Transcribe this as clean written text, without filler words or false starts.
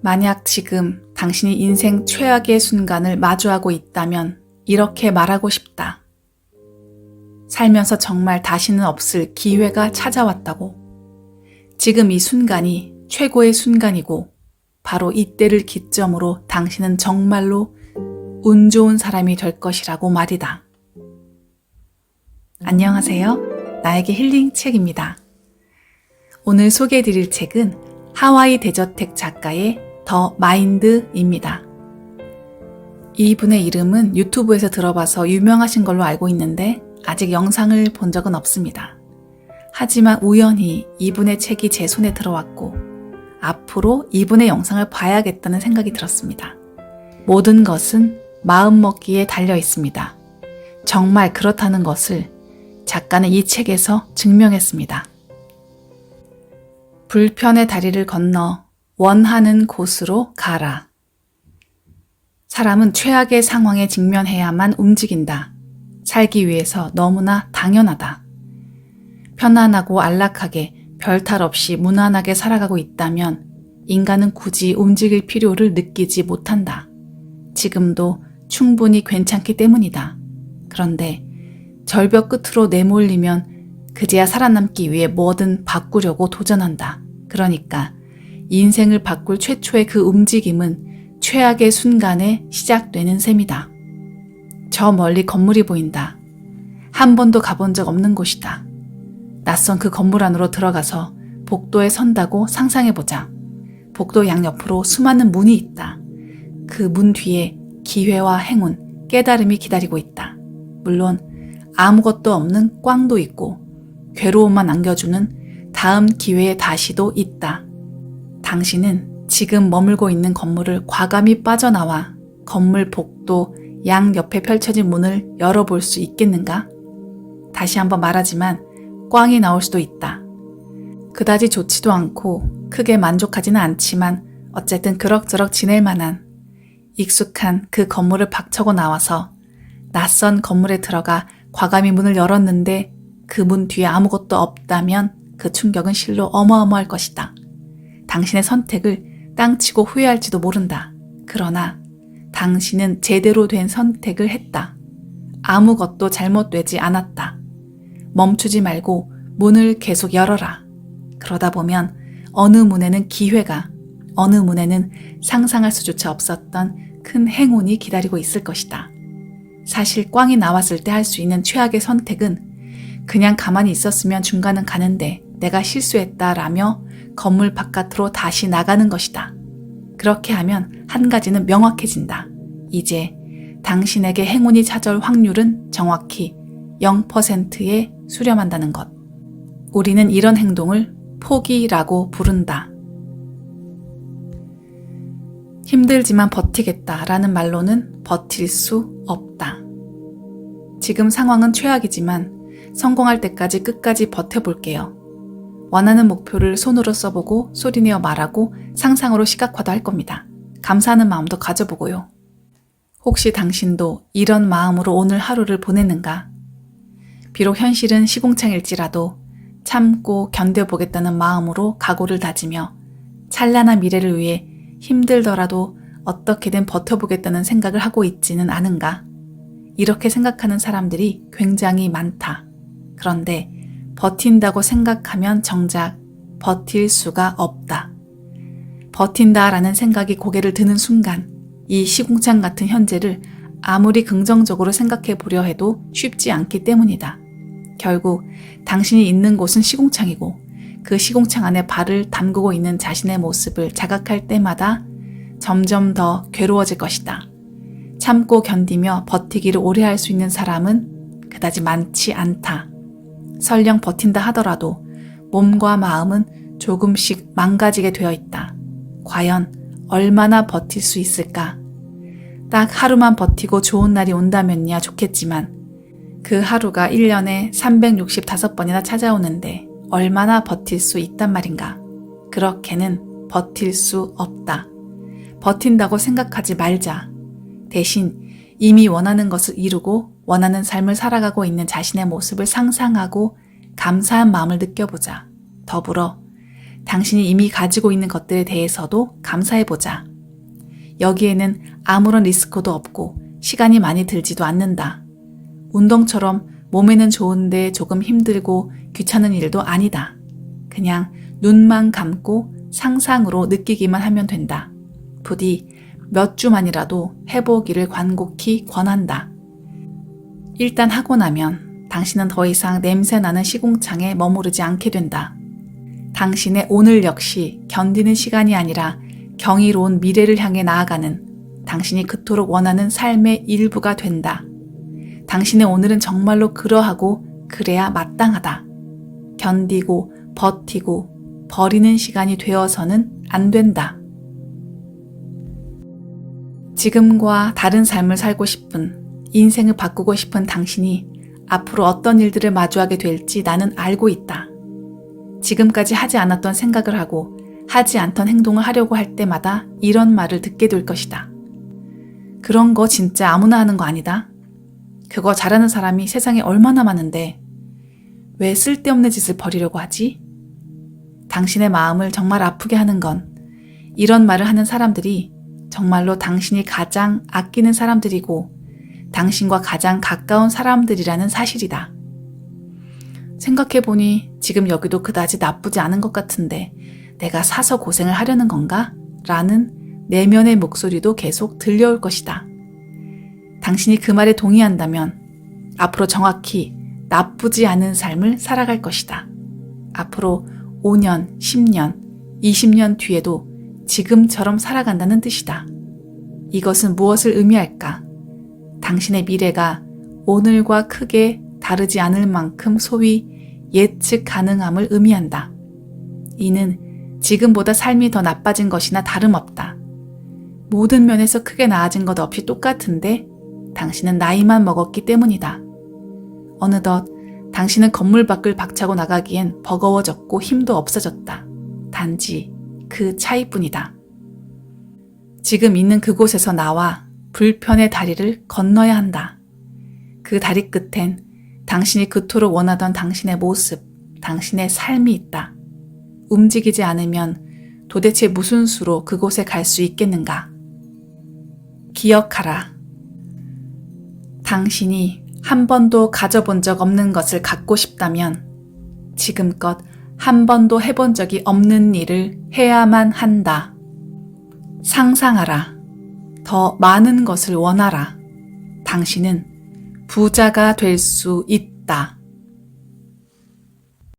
만약 지금 당신이 인생 최악의 순간을 마주하고 있다면 이렇게 말하고 싶다. 살면서 정말 다시는 없을 기회가 찾아왔다고. 지금 이 순간이 최고의 순간이고 바로 이때를 기점으로 당신은 정말로 운 좋은 사람이 될 것이라고 말이다. 안녕하세요. 나에게 힐링 책입니다. 오늘 소개해드릴 책은 하와이 대저택 작가의 더 마인드입니다. 이분의 이름은 유튜브에서 들어봐서 유명하신 걸로 알고 있는데 아직 영상을 본 적은 없습니다. 하지만 우연히 이분의 책이 제 손에 들어왔고 앞으로 이분의 영상을 봐야겠다는 생각이 들었습니다. 모든 것은 마음먹기에 달려 있습니다. 정말 그렇다는 것을 작가는 이 책에서 증명했습니다. 불편의 다리를 건너 원하는 곳으로 가라. 사람은 최악의 상황에 직면해야만 움직인다. 살기 위해서 너무나 당연하다. 편안하고 안락하게 별탈 없이 무난하게 살아가고 있다면 인간은 굳이 움직일 필요를 느끼지 못한다. 지금도 충분히 괜찮기 때문이다. 그런데 절벽 끝으로 내몰리면 그제야 살아남기 위해 뭐든 바꾸려고 도전한다. 그러니까 인생을 바꿀 최초의 그 움직임은 최악의 순간에 시작되는 셈이다. 저 멀리 건물이 보인다. 한 번도 가본 적 없는 곳이다. 낯선 그 건물 안으로 들어가서 복도에 선다고 상상해보자. 복도 양옆으로 수많은 문이 있다. 그 문 뒤에 기회와 행운, 깨달음이 기다리고 있다. 물론 아무것도 없는 꽝도 있고 괴로움만 안겨주는 다음 기회의 다시도 있다. 당신은 지금 머물고 있는 건물을 과감히 빠져나와 건물 복도 양옆에 펼쳐진 문을 열어볼 수 있겠는가? 다시 한번 말하지만 꽝이 나올 수도 있다. 그다지 좋지도 않고 크게 만족하지는 않지만 어쨌든 그럭저럭 지낼 만한 익숙한 그 건물을 박차고 나와서 낯선 건물에 들어가 과감히 문을 열었는데 그 문 뒤에 아무것도 없다면 그 충격은 실로 어마어마할 것이다. 당신의 선택을 땅치고 후회할지도 모른다. 그러나 당신은 제대로 된 선택을 했다. 아무것도 잘못되지 않았다. 멈추지 말고 문을 계속 열어라. 그러다 보면 어느 문에는 기회가, 어느 문에는 상상할 수조차 없었던 큰 행운이 기다리고 있을 것이다. 사실 꽝이 나왔을 때 할 수 있는 최악의 선택은 그냥 가만히 있었으면 중간은 가는데 내가 실수했다라며 건물 바깥으로 다시 나가는 것이다. 그렇게 하면 한 가지는 명확해진다. 이제 당신에게 행운이 찾아올 확률은 정확히 0%에 수렴한다는 것. 우리는 이런 행동을 포기라고 부른다. 힘들지만 버티겠다라는 말로는 버틸 수 없다. 지금 상황은 최악이지만 성공할 때까지 끝까지 버텨볼게요. 원하는 목표를 손으로 써보고 소리내어 말하고 상상으로 시각화도 할 겁니다. 감사하는 마음도 가져보고요. 혹시 당신도 이런 마음으로 오늘 하루를 보내는가? 비록 현실은 시궁창일지라도 참고 견뎌보겠다는 마음으로 각오를 다지며 찬란한 미래를 위해 힘들더라도 어떻게든 버텨보겠다는 생각을 하고 있지는 않은가? 이렇게 생각하는 사람들이 굉장히 많다. 그런데 버틴다고 생각하면 정작 버틸 수가 없다. 버틴다라는 생각이 고개를 드는 순간 이 시궁창 같은 현재를 아무리 긍정적으로 생각해 보려 해도 쉽지 않기 때문이다. 결국 당신이 있는 곳은 시궁창이고 그 시궁창 안에 발을 담그고 있는 자신의 모습을 자각할 때마다 점점 더 괴로워질 것이다. 참고 견디며 버티기를 오래 할 수 있는 사람은 그다지 많지 않다. 설령 버틴다 하더라도 몸과 마음은 조금씩 망가지게 되어 있다. 과연 얼마나 버틸 수 있을까? 딱 하루만 버티고 좋은 날이 온다면야 좋겠지만 그 하루가 1년에 365번이나 찾아오는데 얼마나 버틸 수 있단 말인가? 그렇게는 버틸 수 없다. 버틴다고 생각하지 말자. 대신 이미 원하는 것을 이루고 원하는 삶을 살아가고 있는 자신의 모습을 상상하고 감사한 마음을 느껴보자. 더불어 당신이 이미 가지고 있는 것들에 대해서도 감사해보자. 여기에는 아무런 리스크도 없고 시간이 많이 들지도 않는다. 운동처럼 몸에는 좋은데 조금 힘들고 귀찮은 일도 아니다. 그냥 눈만 감고 상상으로 느끼기만 하면 된다. 부디 몇 주만이라도 해보기를 관곡히 권한다. 일단 하고 나면 당신은 더 이상 냄새나는 시궁창에 머무르지 않게 된다. 당신의 오늘 역시 견디는 시간이 아니라 경이로운 미래를 향해 나아가는 당신이 그토록 원하는 삶의 일부가 된다. 당신의 오늘은 정말로 그러하고 그래야 마땅하다. 견디고 버티고 버리는 시간이 되어서는 안 된다. 지금과 다른 삶을 살고 싶은, 인생을 바꾸고 싶은 당신이 앞으로 어떤 일들을 마주하게 될지 나는 알고 있다. 지금까지 하지 않았던 생각을 하고 하지 않던 행동을 하려고 할 때마다 이런 말을 듣게 될 것이다. 그런 거 진짜 아무나 하는 거 아니다. 그거 잘하는 사람이 세상에 얼마나 많은데 왜 쓸데없는 짓을 벌이려고 하지? 당신의 마음을 정말 아프게 하는 건 이런 말을 하는 사람들이 정말로 당신이 가장 아끼는 사람들이고 당신과 가장 가까운 사람들이라는 사실이다. 생각해보니 지금 여기도 그다지 나쁘지 않은 것 같은데 내가 사서 고생을 하려는 건가? 라는 내면의 목소리도 계속 들려올 것이다. 당신이 그 말에 동의한다면 앞으로 정확히 나쁘지 않은 삶을 살아갈 것이다. 앞으로 5년, 10년, 20년 뒤에도 지금처럼 살아간다는 뜻이다. 이것은 무엇을 의미할까? 당신의 미래가 오늘과 크게 다르지 않을 만큼 소위 예측 가능함을 의미한다. 이는 지금보다 삶이 더 나빠진 것이나 다름없다. 모든 면에서 크게 나아진 것 없이 똑같은데 당신은 나이만 먹었기 때문이다. 어느덧 당신은 건물 밖을 박차고 나가기엔 버거워졌고 힘도 없어졌다. 단지 그 차이뿐이다. 지금 있는 그곳에서 나와 불편의 다리를 건너야 한다. 그 다리 끝엔 당신이 그토록 원하던 당신의 모습, 당신의 삶이 있다. 움직이지 않으면 도대체 무슨 수로 그곳에 갈 수 있겠는가? 기억하라. 당신이 한 번도 가져본 적 없는 것을 갖고 싶다면 지금껏 한 번도 해본 적이 없는 일을 해야만 한다. 상상하라. 더 많은 것을 원하라. 당신은 부자가 될 수 있다.